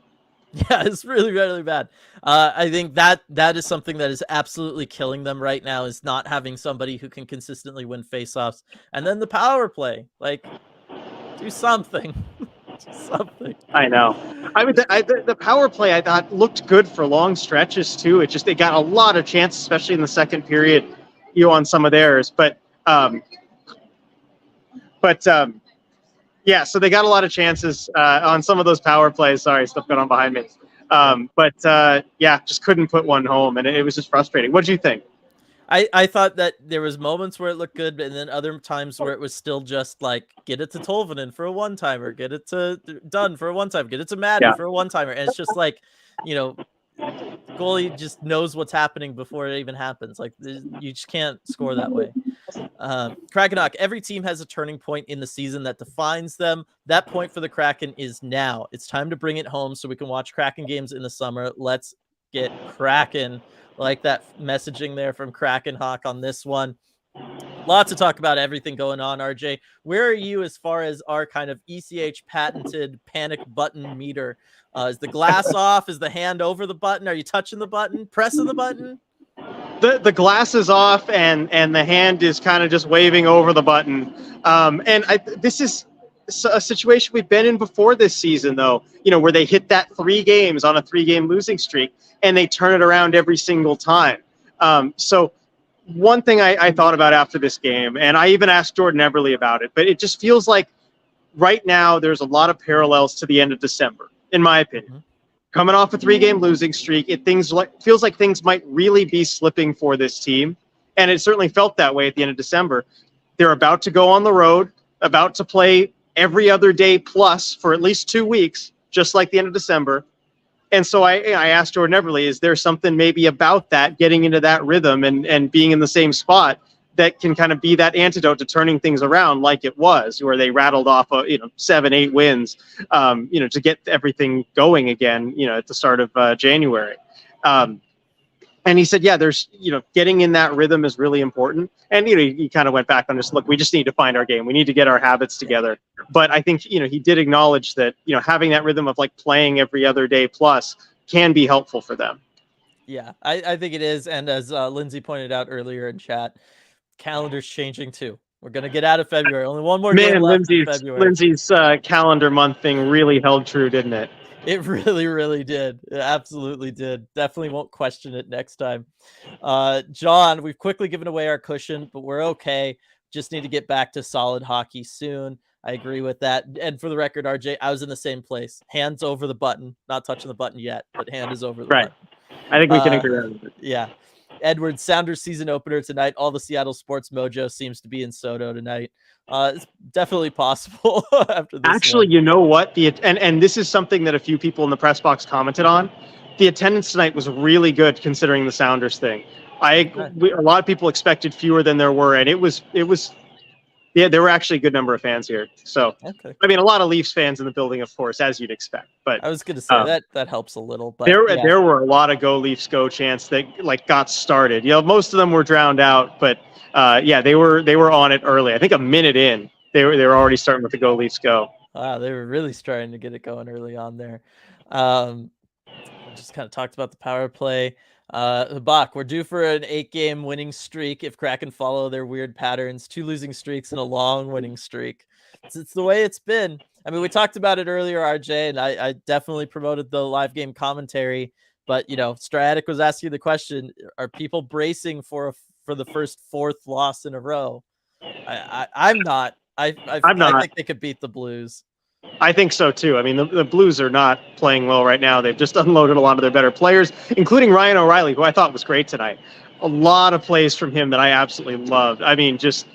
Yeah, it's really, really bad. I think that is something that is absolutely killing them right now, is not having somebody who can consistently win faceoffs. And then the power play, do something. Do something. I know. I mean, the power play I thought looked good for long stretches too. It just, they got a lot of chances, especially in the second period, on some of theirs. So they got a lot of chances on some of those power plays. Sorry, stuff going on behind me. Just couldn't put one home, and it was just frustrating. What did you think? I thought that there was moments where it looked good, and then other times where it was still just like, get it to Tolvanen for a one-timer, get it to Dunn for a one-timer, get it to Madden for a one-timer. And it's just like, goalie just knows what's happening before it even happens. Like, you just can't score that way. Krakenok, every team has a turning point in the season that defines them. That point for the Kraken is now. It's time to bring it home so we can watch Kraken games in the summer. Let's get Kraken. Like that messaging there from Kraken Hawk on this one. Lots to talk about, everything going on, RJ. Where are you as far as our kind of ECH patented panic button meter? Is the glass off? Is the hand over the button? Are you touching the button? Pressing the button? The glass is off, and the hand is kind of just waving over the button. This is a situation we've been in before this season, though, where they hit that 3 games on a 3-game losing streak, and they turn it around every single time. So one thing I thought about after this game, and I even asked Jordan Eberle about it, but it just feels like right now there's a lot of parallels to the end of December, in my opinion. Mm-hmm. Coming off a 3-game losing streak, feels like things might really be slipping for this team, and it certainly felt that way at the end of December. They're about to go on the road, about to play every other day plus for at least 2 weeks, just like the end of December. And so I asked Jordan Eberle, is there something maybe about that, getting into that rhythm and being in the same spot, that can kind of be that antidote to turning things around like it was, where they rattled off 7-8 wins, to get everything going again, at the start of January. And he said, yeah, there's, getting in that rhythm is really important. And, he kind of went back on this, look, we just need to find our game. We need to get our habits together. But I think, he did acknowledge that, having that rhythm of like playing every other day plus can be helpful for them. Yeah, I think it is. And as Lindsay pointed out earlier in chat, calendar's changing too. We're going to get out of February. Only one more game left in February. Lindsay's calendar month thing really held true, didn't it? It really, really did. It absolutely did. Definitely won't question it next time. John, we've quickly given away our cushion, but we're okay. Just need to get back to solid hockey soon. I agree with that. And for the record, RJ, I was in the same place. Hands over the button. Not touching the button yet, but hand is over the button. I think we can agree on that. Yeah. Edward, Sounders season opener tonight. All the Seattle sports mojo seems to be in Soto tonight. It's definitely possible after this. Actually, you know what? And this is something that a few people in the press box commented on. The attendance tonight was really good considering the Sounders thing. A lot of people expected fewer than there were, and it was. Yeah, there were actually a good number of fans here. So, okay. I mean, a lot of Leafs fans in the building, of course, as you'd expect. But I was going to say that helps a little. But there were a lot of "Go Leafs, Go" chants that got started. Most of them were drowned out, but they were on it early. I think a minute in, they were already starting with the "Go Leafs, Go." Wow, they were really starting to get it going early on there. Just kind of talked about the power play. Bach, we're due for an 8-game winning streak if Kraken follow their weird patterns. 2 losing streaks and a long winning streak. It's the way it's been. I mean, we talked about it earlier, RJ, and I definitely promoted the live game commentary. But Stratic was asking the question: are people bracing for the first 4th loss in a row? I'm not. I think they could beat the Blues. I think so too. I mean, the Blues are not playing well right now. They've just unloaded a lot of their better players, including Ryan O'Reilly, who I thought was great tonight. A lot of plays from him that I absolutely loved. I mean, just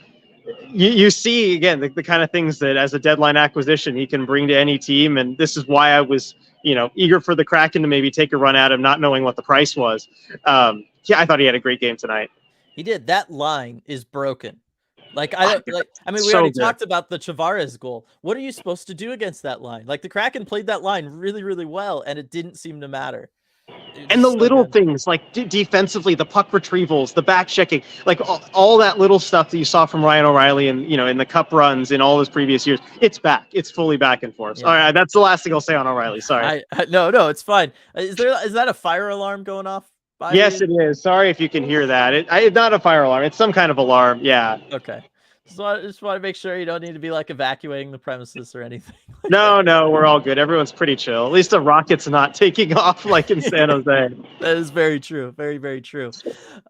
you see again the kind of things that as a deadline acquisition he can bring to any team, and this is why I was eager for the Kraken to maybe take a run at him, not knowing what the price was. I thought he had a great game tonight. He did. That line is broken. We already talked about the Tavares goal. What are you supposed to do against that line? Like, the Kraken played that line really, really well, and it didn't seem to matter. And the little things, like defensively, the puck retrievals, the back checking, like all that little stuff that you saw from Ryan O'Reilly and in the cup runs in all his previous years, it's back. It's fully back and forth. Yeah. All right, that's the last thing I'll say on O'Reilly. Sorry. No, it's fine. Is that a fire alarm going off? Yes, it is. Sorry if you can hear that. It's not a fire alarm. It's some kind of alarm. Yeah. Okay. Just want to make sure you don't need to be evacuating the premises or anything. No, we're all good. Everyone's pretty chill. At least the rocket's not taking off like in San Jose. That is very true. Very, very true.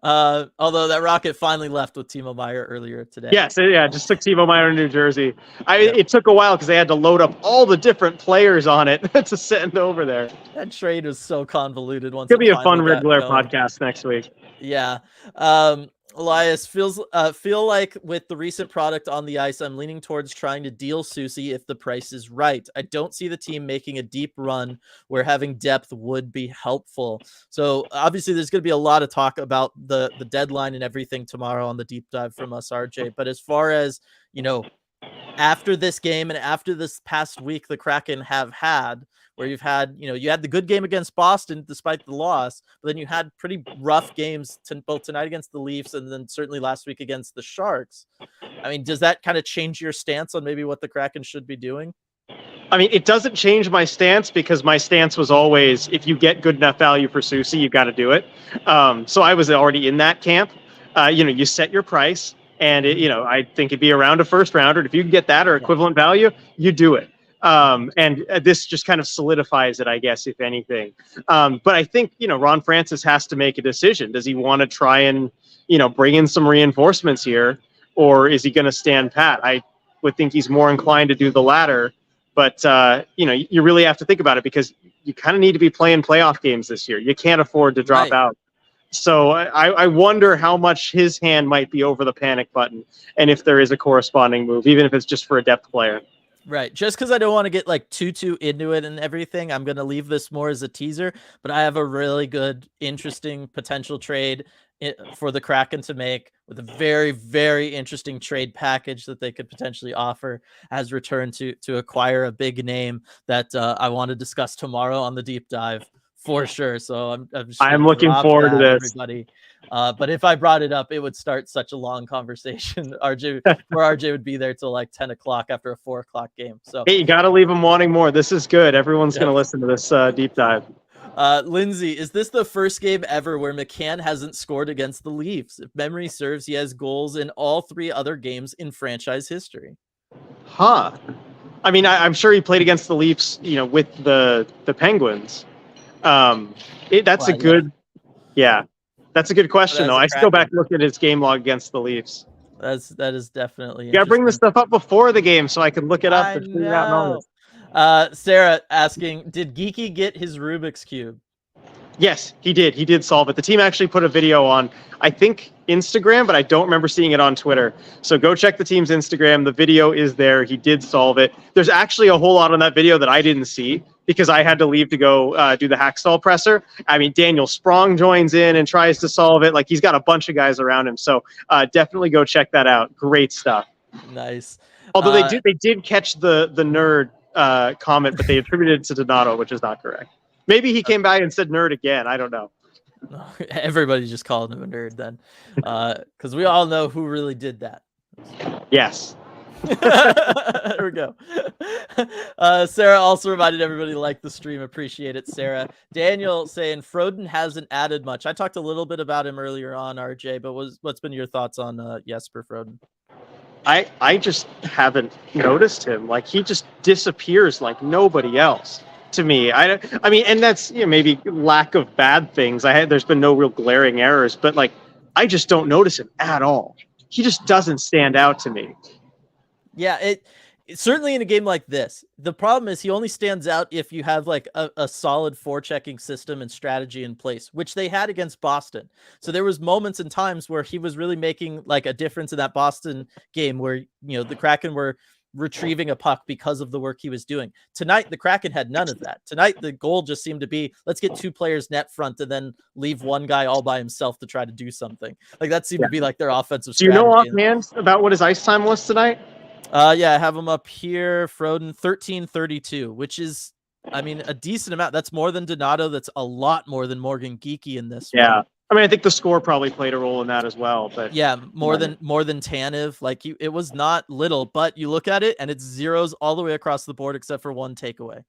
Although that rocket finally left with Timo Meier earlier today. Yes, just took Timo Meier to New Jersey. It took a while because they had to load up all the different players on it to send over there. That trade was so convoluted. It'll be a fun regular podcast next week. Yeah. Elias feel like with the recent product on the ice, I'm leaning towards trying to deal Susie if the price is right. I don't see the team making a deep run where having depth would be helpful. So obviously, there's going to be a lot of talk about the deadline and everything tomorrow on the deep dive from us, RJ. But as far as after this game and after this past week, the Kraken have had, where you've had, you had the good game against Boston despite the loss, but then you had pretty rough games both tonight against the Leafs and then certainly last week against the Sharks. I mean, does that kind of change your stance on maybe what the Kraken should be doing? I mean, it doesn't change my stance because my stance was always, if you get good enough value for Susie, you got to do it. So I was already in that camp. You set your price. And I think it'd be around a first rounder. If you can get that or equivalent value, you do it. And this just kind of solidifies it, I guess, if anything. But I think Ron Francis has to make a decision. Does he want to try and bring in some reinforcements here, or is he going to stand pat? I would think he's more inclined to do the latter. But you really have to think about it because you kind of need to be playing playoff games this year. You can't afford to drop out. So I wonder how much his hand might be over the panic button and if there is a corresponding move, even if it's just for a depth player. Right. Just because I don't want to get like too into it and everything, I'm going to leave this more as a teaser, but I have a really good, interesting potential trade for the Kraken to make with a very, very interesting trade package that they could potentially offer as return to acquire a big name that I want to discuss tomorrow on the deep dive. For sure. So I'm looking forward to this, everybody. But if I brought it up, it would start such a long conversation. RJ would be there till like 10 o'clock after a 4 o'clock game. So hey, you got to leave them wanting more. This is good. Everyone's going to listen to this deep dive. Lindsay, is this the first game ever where McCann hasn't scored against the Leafs? If memory serves, he has goals in all 3 other games in franchise history. Huh. I mean, I'm sure he played against the Leafs, with the Penguins. That's a good question though. I still go back and look at his game log against the Leafs. That is definitely. You gotta bring this stuff up before the game so I can look it up and figure out moments. Sarah asking, did Geeky get his Rubik's Cube? Yes, he did. He did solve it. The team actually put a video on, I think, Instagram, but I don't remember seeing it on Twitter. So go check the team's Instagram. The video is there. He did solve it. There's actually a whole lot on that video that I didn't see because I had to leave to go do the Hackstall presser. I mean, Daniel Sprong joins in and tries to solve it. Like, he's got a bunch of guys around him. So definitely go check that out. Great stuff. Nice. Although they did catch the nerd comment, but they attributed it to Donato, which is not correct. Maybe he came back and said nerd again. I don't know. Everybody just called him a nerd then. Because we all know who really did that. Yes. There we go. Sarah also reminded everybody to like the stream. Appreciate it, Sarah. Daniel saying Froden hasn't added much. I talked a little bit about him earlier on, RJ, but what's been your thoughts on Jesper Froden? I just haven't noticed him. Like, he just disappears like nobody else. To me, I mean, and that's maybe lack of bad things. There's been no real glaring errors, but like I just don't notice him at all. He just doesn't stand out to me. Yeah, it certainly in a game like this. The problem is he only stands out if you have like a solid forechecking system and strategy in place, which they had against Boston. So there was moments and times where he was really making like a difference in that Boston game where the Kraken were retrieving a puck because of the work he was doing. Tonight, the Kraken had none of that. Tonight, the goal just seemed to be, let's get 2 players net front and then leave one guy all by himself to try to do something. Like, that seemed to be like their offensive strategy. Do you know offhand about what his ice time was tonight? Yeah, I have him up here. Froden, 13:32, which is, I mean, a decent amount. That's more than Donato. That's a lot more than Morgan Geeky in this one. I mean, I think the score probably played a role in that as well. But yeah, more than Tanev. Like, it was not little, but you look at it and it's zeros all the way across the board except for one takeaway.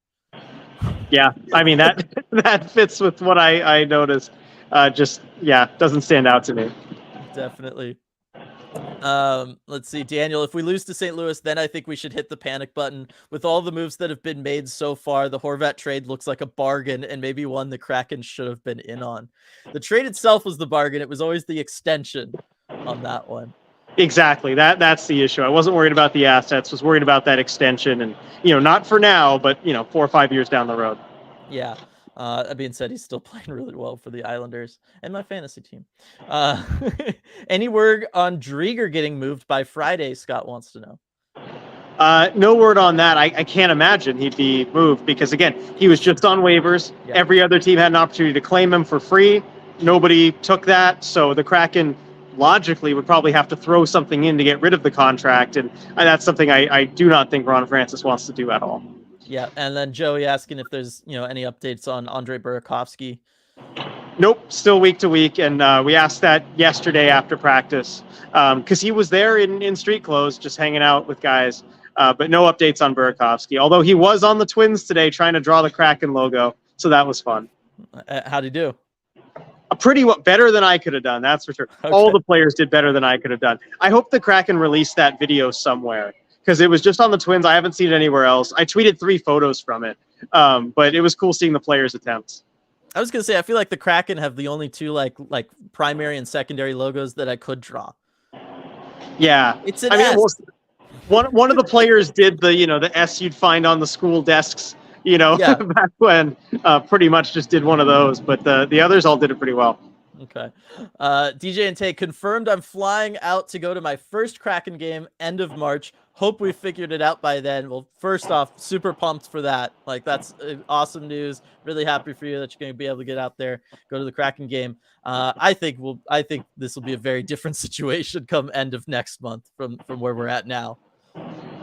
Yeah, I mean that fits with what I noticed. Doesn't stand out to me. Definitely. Let's see, Daniel, if we lose to St. Louis, then I think we should hit the panic button. With all the moves that have been made so far, the Horvat trade looks like a bargain and maybe one the Kraken should have been in on. The trade itself was the bargain. It was always the extension on that one. Exactly. That's the issue. I wasn't worried about the assets, was worried about that extension and, not for now, but 4 or 5 years down the road. Yeah. That being said, he's still playing really well for the Islanders and my fantasy team. Uh, any word on Drieger getting moved by Friday? Scott wants to know. No word on that. I can't imagine he'd be moved because, again, he was just on waivers. Yeah. Every other team had an opportunity to claim him for free. Nobody took that, so the Kraken logically would probably have to throw something in to get rid of the contract, and that's something I do not think Ron Francis wants to do at all. Yeah, and then Joey asking if there's any updates on Andrei Burakovsky. Nope, still week to week, and we asked that yesterday after practice because he was there in street clothes, just hanging out with guys. But no updates on Burakovsky, although he was on the Twins today trying to draw the Kraken logo, so that was fun. How'd he do? Pretty better than I could have done, that's for sure. Okay. All the players did better than I could have done. I hope the Kraken released that video somewhere because it was just on the Twins. I haven't seen it anywhere else. I tweeted 3 photos from it, but it was cool seeing the players' attempts. I was gonna say I feel like the Kraken have the only 2 like primary and secondary logos that I could draw. Yeah, it's an S. One of the players did the S you'd find on the school desks. Back when pretty much just did one of those, but the others all did it pretty well. Okay. DJ and Tay confirmed I'm flying out to go to my first Kraken game end of March. Hope we figured it out by then. Well, first off, super pumped for that. Like, that's awesome news. Really happy for you that you're going to be able to get out there, go to the Kraken game. I think this will be a very different situation come end of next month from where we're at now.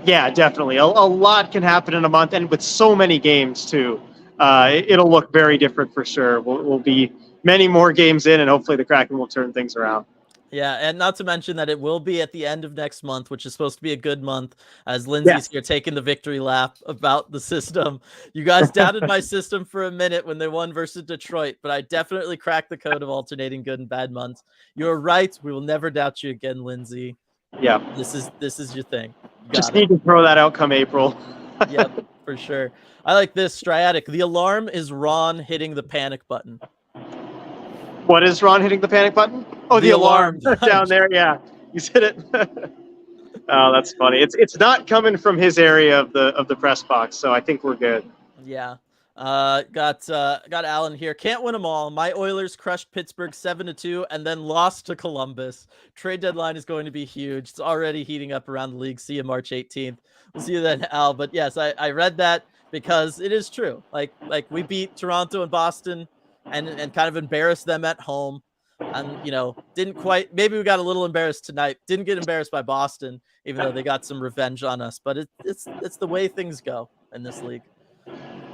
Yeah, definitely. A lot can happen in a month, and with so many games too, it'll look very different for sure. We'll be many more games in, and hopefully the Kraken will turn things around. Yeah, and not to mention that it will be at the end of next month, which is supposed to be a good month, as Lindsay's here taking the victory lap about the system. You guys doubted my system for a minute when they won versus Detroit, but I definitely cracked the code of alternating good and bad months. You're right. We will never doubt you again, Lindsay. Yeah. This is your thing. Just need to throw that out come April. Yep, for sure. I like this, Striatic. The alarm is Ron hitting the panic button. What is Ron hitting the panic button? Oh, the alarm down there. Yeah, he's hit it. Oh, that's funny. It's not coming from his area of the press box, so I think we're good. Yeah. Got Alan here. Can't win them all. My Oilers crushed Pittsburgh 7-2 and then lost to Columbus. Trade deadline is going to be huge. It's already heating up around the league. See you March 18th. We'll see you then, Al. But yes, I read that because it is true. Like we beat Toronto and Boston and kind of embarrassed them at home. And didn't quite. Maybe we got a little embarrassed tonight. Didn't get embarrassed by Boston, even though they got some revenge on us. But it's the way things go in this league.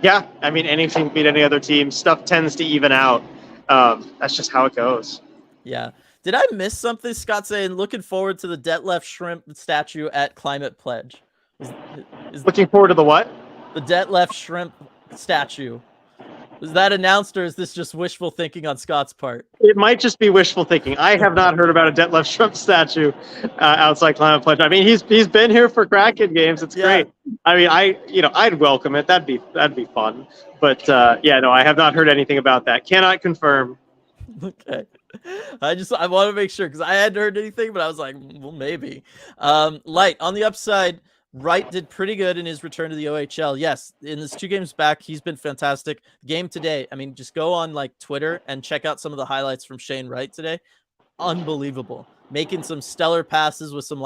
Yeah, I mean, any team beat any other team. Stuff tends to even out. That's just how it goes. Yeah. Did I miss something? Scott saying, looking forward to the Detlef Shrimp statue at Climate Pledge. Is looking forward to the what? The Detlef Shrimp statue. Was that announced, or is this just wishful thinking on Scott's part? It might just be wishful thinking. I have not heard about a Detlef Shrimp statue outside Climate Pledge. I mean, he's been here for Kraken games. It's great. I mean, I'd welcome it. That'd be fun. But no, I have not heard anything about that. Cannot confirm. Okay. I want to make sure because I hadn't heard anything, but I was like, well, maybe. Light on the upside. Wright did pretty good in his return to the OHL. Yes, in his 2 games back, he's been fantastic. Game today, I mean, just go on Twitter and check out some of the highlights from Shane Wright today. Unbelievable. Making some stellar passes with some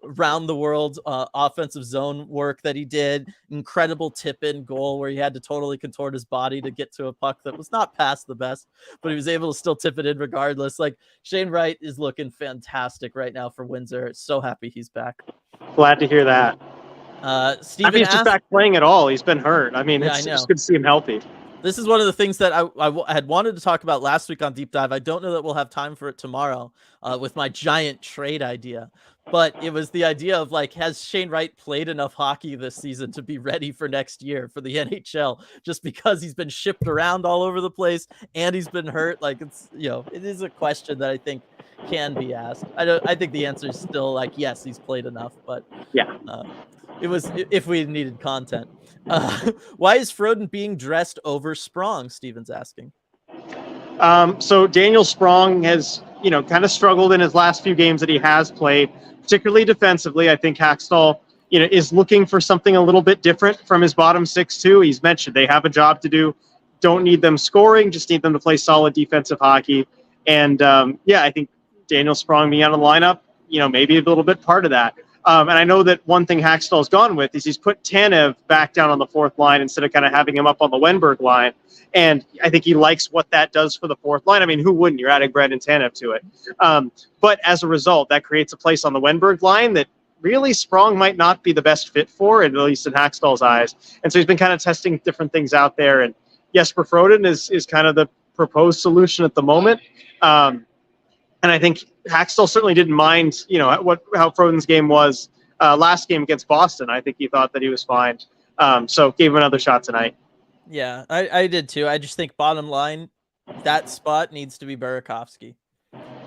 round the world offensive zone work that he did. Incredible tip-in goal where he had to totally contort his body to get to a puck that was not past the best, but he was able to still tip it in regardless. Shane Wright is looking fantastic right now for Windsor. So happy he's back. Glad to hear that. Steven he's just back playing at all. He's been hurt. I mean, it's good to see him healthy. This is one of the things that I had wanted to talk about last week on Deep Dive. I don't know that we'll have time for it tomorrow with my giant trade idea. But it was the idea of has Shane Wright played enough hockey this season to be ready for next year for the NHL? Just because he's been shipped around all over the place and he's been hurt, it is a question that I think can be asked. I think the answer is still yes, he's played enough. But yeah, it was if we needed content. Why is Froden being dressed over Sprong? Steven's asking. So Daniel Sprong has kind of struggled in his last few games that he has played, particularly defensively. I think Hackstall, is looking for something a little bit different from his bottom 6 too. He's mentioned they have a job to do don't need them scoring, just need them to play solid defensive hockey. And I think Daniel Sprong being out of the lineup, maybe a little bit part of that. And I know that one thing Hackstall's gone with is he's put Tanev back down on the fourth line instead of kind of having him up on the Wenberg line. And I think he likes what that does for the fourth line. I mean, who wouldn't? You're adding Brandon Tanev to it. But as a result, that creates a place on the Wenberg line that really Sprong might not be the best fit for, at least in Hackstall's eyes. And so he's been kind of testing different things out there. And Jesper Froden is kind of the proposed solution at the moment. And I think Hackstall certainly didn't mind, how Froden's game was last game against Boston. I think he thought that he was fine. So gave him another shot tonight. Yeah, I did too. I just think bottom line, that spot needs to be Burakovsky.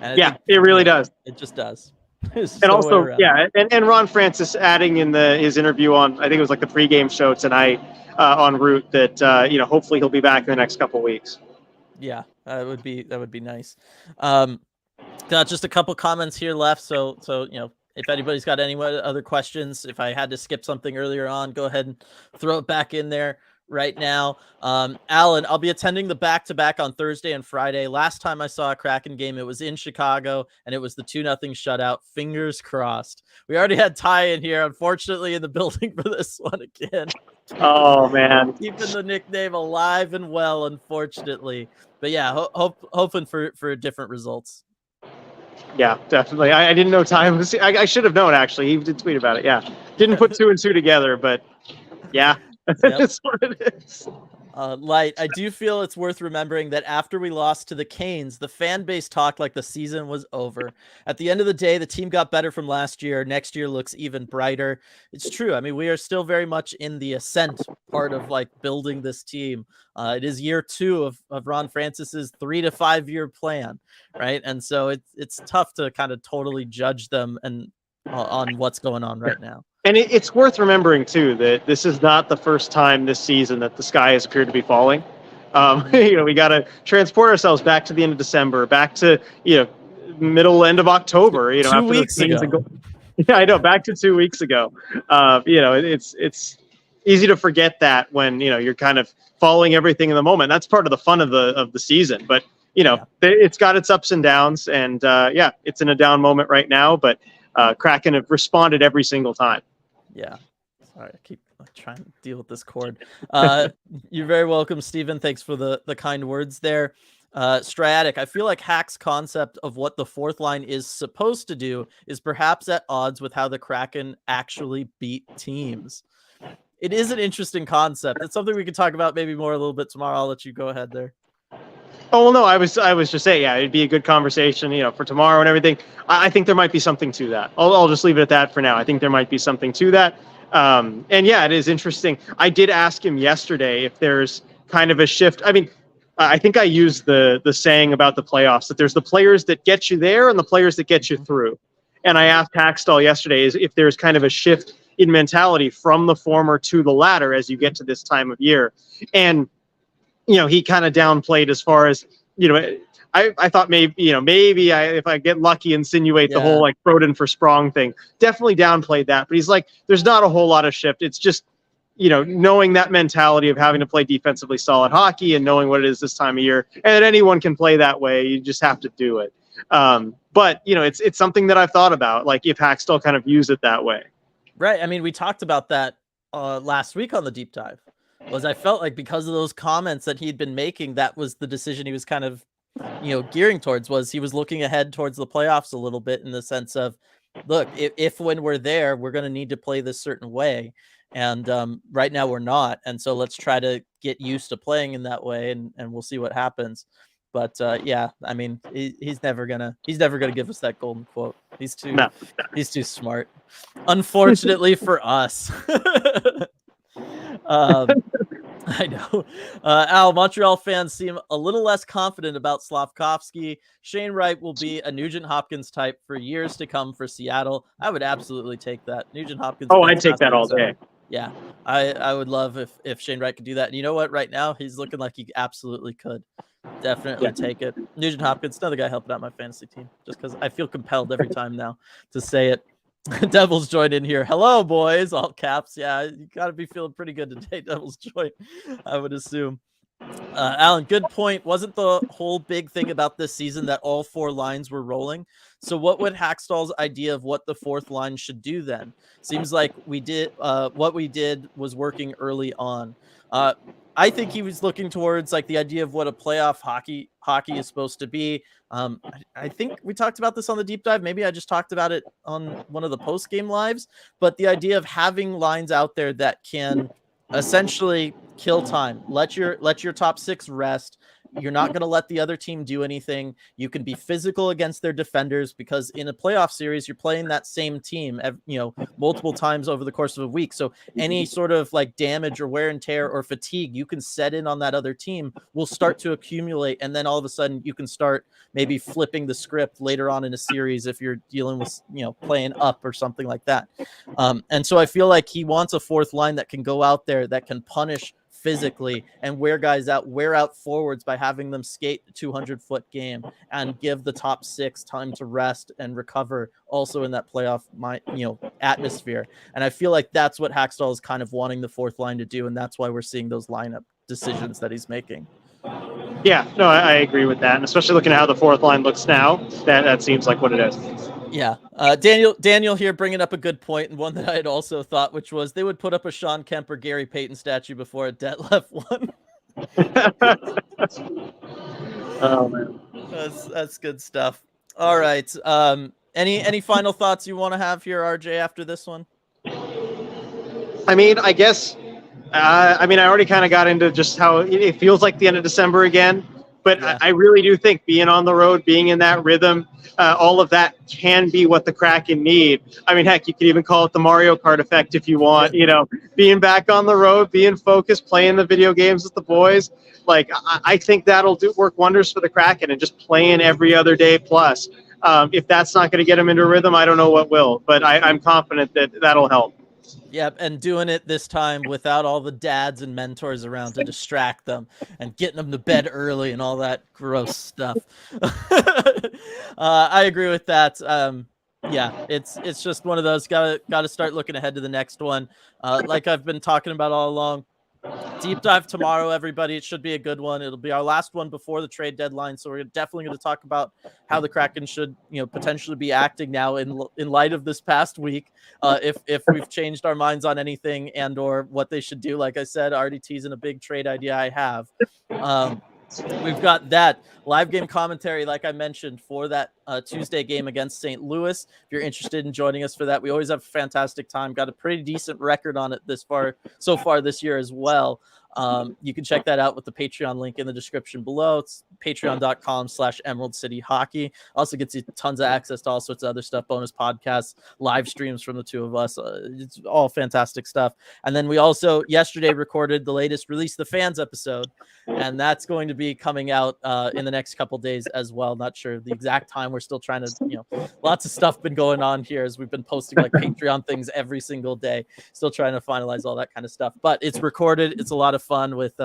And it really does. It just does. And also, and Ron Francis adding in his interview on, I think it was like the pregame show tonight on Root that, hopefully he'll be back in the next couple weeks. Yeah, that would be nice. Got just a couple comments here left. So, if anybody's got any other questions, if I had to skip something earlier on, go ahead and throw it back in there right now. Alan, I'll be attending the back-to-back on Thursday and Friday. Last time I saw a Kraken game, it was in Chicago, and it was the 2-0 shutout. Fingers crossed. We already had Ty in here, unfortunately, in the building for this one again. Oh, man. Keeping the nickname alive and well, unfortunately. But yeah, hoping for different results. Yeah, definitely. I didn't know Ty was... I should have known, actually. He did tweet about it, yeah. Didn't put 2 and 2 together, but yeah. That's what it is. Light, I do feel it's worth remembering that after we lost to the Canes, the fan base talked like the season was over. At the end of the day, the team got better from last year. Next year looks even brighter. It's true. I mean, we are still very much in the ascent part of like building this team. It is year 2 of Ron Francis's 3 to 5 year plan, right? And so it's tough to kind of totally judge them and on what's going on right now. And it's worth remembering, too, that this is not the first time this season that the sky has appeared to be falling. We got to transport ourselves back to the end of December, back to, end of October. 2 weeks ago. Yeah, I know, back to 2 weeks ago. It's easy to forget that when, you're kind of following everything in the moment. That's part of the fun of the season. But, it's got its ups and downs. And, it's in a down moment right now. But Kraken have responded every single time. Yeah. Sorry, I keep trying to deal with this cord. You're very welcome, Stephen. Thanks for the kind words there. Striatic, I feel like Hack's concept of what the fourth line is supposed to do is perhaps at odds with how the Kraken actually beat teams. It is an interesting concept. It's something we can talk about maybe more a little bit tomorrow. I'll let you go ahead there. Oh, well, no, I was just saying, it'd be a good conversation, for tomorrow and everything. I think there might be something to that. I'll just leave it at that for now. I think there might be something to that. It is interesting. I did ask him yesterday if there's kind of a shift. I mean, I think I used the saying about the playoffs, that there's the players that get you there and the players that get you through. And I asked Hackstall yesterday if there's kind of a shift in mentality from the former to the latter as you get to this time of year. And he kind of downplayed as far as, I thought maybe if I get lucky, insinuate the whole like Froden for Sprong thing. Definitely downplayed that. But he's like, there's not a whole lot of shift. It's just, knowing that mentality of having to play defensively solid hockey and knowing what it is this time of year. And anyone can play that way. You just have to do it. But, it's something that I've thought about, like if Hackstall kind of views it that way. Right. I mean, we talked about that last week on the deep dive. I felt like because of those comments that he'd been making, that was the decision he was kind of, gearing towards, was he was looking ahead towards the playoffs a little bit in the sense of, look, if when we're there, we're going to need to play this certain way. And right now we're not. And so let's try to get used to playing in that way and we'll see what happens. But I mean, he's never gonna give us that golden quote. He's too smart. Unfortunately for us. I know. Al, Montreal fans seem a little less confident about Slafkovsky. Shane Wright will be a Nugent Hopkins type for years to come for Seattle. I would absolutely take that. Nugent Hopkins. Oh, I'd take that all day. Yeah, I would love if Shane Wright could do that. And you know what? Right now, he's looking like he absolutely could. Definitely take it. Nugent Hopkins, another guy helping out my fantasy team, just because I feel compelled every time now to say it. Devils joined in here. Hello, boys. All caps. Yeah, you got to be feeling pretty good today, Devils join, I would assume. Alan, good point. Wasn't the whole big thing about this season that all 4 lines were rolling? So what would Hackstall's idea of what the 4th line should do then? Seems like we did what we did was working early on. Uh, I think he was looking towards like the idea of what a playoff hockey is supposed to be. I think we talked about this on the deep dive. Maybe I just talked about it on one of the post game lives. But the idea of having lines out there that can essentially kill time. Let your top 6 rest. You're not going to let the other team do anything. You can be physical against their defenders because in a playoff series, you're playing that same team, multiple times over the course of a week. So any sort of like damage or wear and tear or fatigue you can set in on that other team will start to accumulate. And then all of a sudden you can start maybe flipping the script later on in a series if you're dealing with, playing up or something like that. And so I feel like he wants a 4th line that can go out there, that can punish physically and wear out forwards by having them skate the 200-foot game and give the top 6 time to rest and recover also in that playoff atmosphere. And I feel like that's what Hackstall is kind of wanting the 4th line to do, and that's why we're seeing those lineup decisions that he's making. Yeah, no, I agree with that, and especially looking at how the 4th line looks now, that seems like what it is. Yeah. Daniel here bringing up a good point, and one that I had also thought, which was they would put up a Sean Kemp or Gary Payton statue before a Detlef one. Oh man, that's good stuff. All right. Any final thoughts you want to have here, RJ, after this one? I mean, I guess. I already kind of got into just how it feels like the end of December again. But yeah. I really do think being on the road, being in that rhythm, all of that can be what the Kraken need. I mean, heck, you could even call it the Mario Kart effect if you want. Being back on the road, being focused, playing the video games with the boys. Like, I think that'll work wonders for the Kraken, and just playing every other day plus. If that's not going to get them into rhythm, I don't know what will. But I'm confident that that'll help. Yep, and doing it this time without all the dads and mentors around to distract them and getting them to bed early and all that gross stuff. I agree with that. Yeah, it's just one of those. Got to start looking ahead to the next one. Like I've been talking about all along. Deep dive tomorrow, everybody. It should be a good one. It'll be our last one before the trade deadline, so we're definitely going to talk about how the Kraken should, potentially be acting now in light of this past week. If we've changed our minds on anything and or what they should do. Like I said, already teasing a big trade idea I have. We've got that live game commentary, like I mentioned, for that Tuesday game against St. Louis. If you're interested in joining us for that, we always have a fantastic time. Got a pretty decent record on it so far this year as well. You can check that out with the Patreon link in the description below. It's patreon.com/Emerald City Hockey. Also gets you tons of access to all sorts of other stuff, bonus podcasts, live streams from the two of us. It's all fantastic stuff. And then we also yesterday recorded the latest Release the Fans episode, and that's going to be coming out in the next couple days as well. Not sure the exact time. We're still trying to, lots of stuff been going on here as we've been posting like Patreon things every single day. Still trying to finalize all that kind of stuff, but it's recorded. It's a lot of fun with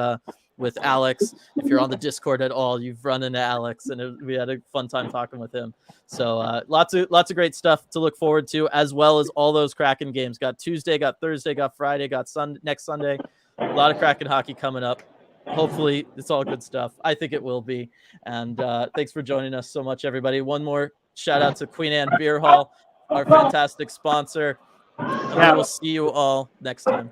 Alex. If you're on the Discord at all, you've run into Alex, and we had a fun time talking with him. So lots of great stuff to look forward to, as well as all those Kraken games. Got Tuesday, got Thursday, got Friday, got next Sunday. A lot of Kraken hockey coming up. Hopefully it's all good stuff. I think it will be. And thanks for joining us so much, everybody. One more shout out to Queen Anne Beer Hall, our fantastic sponsor. And we will see you all next time.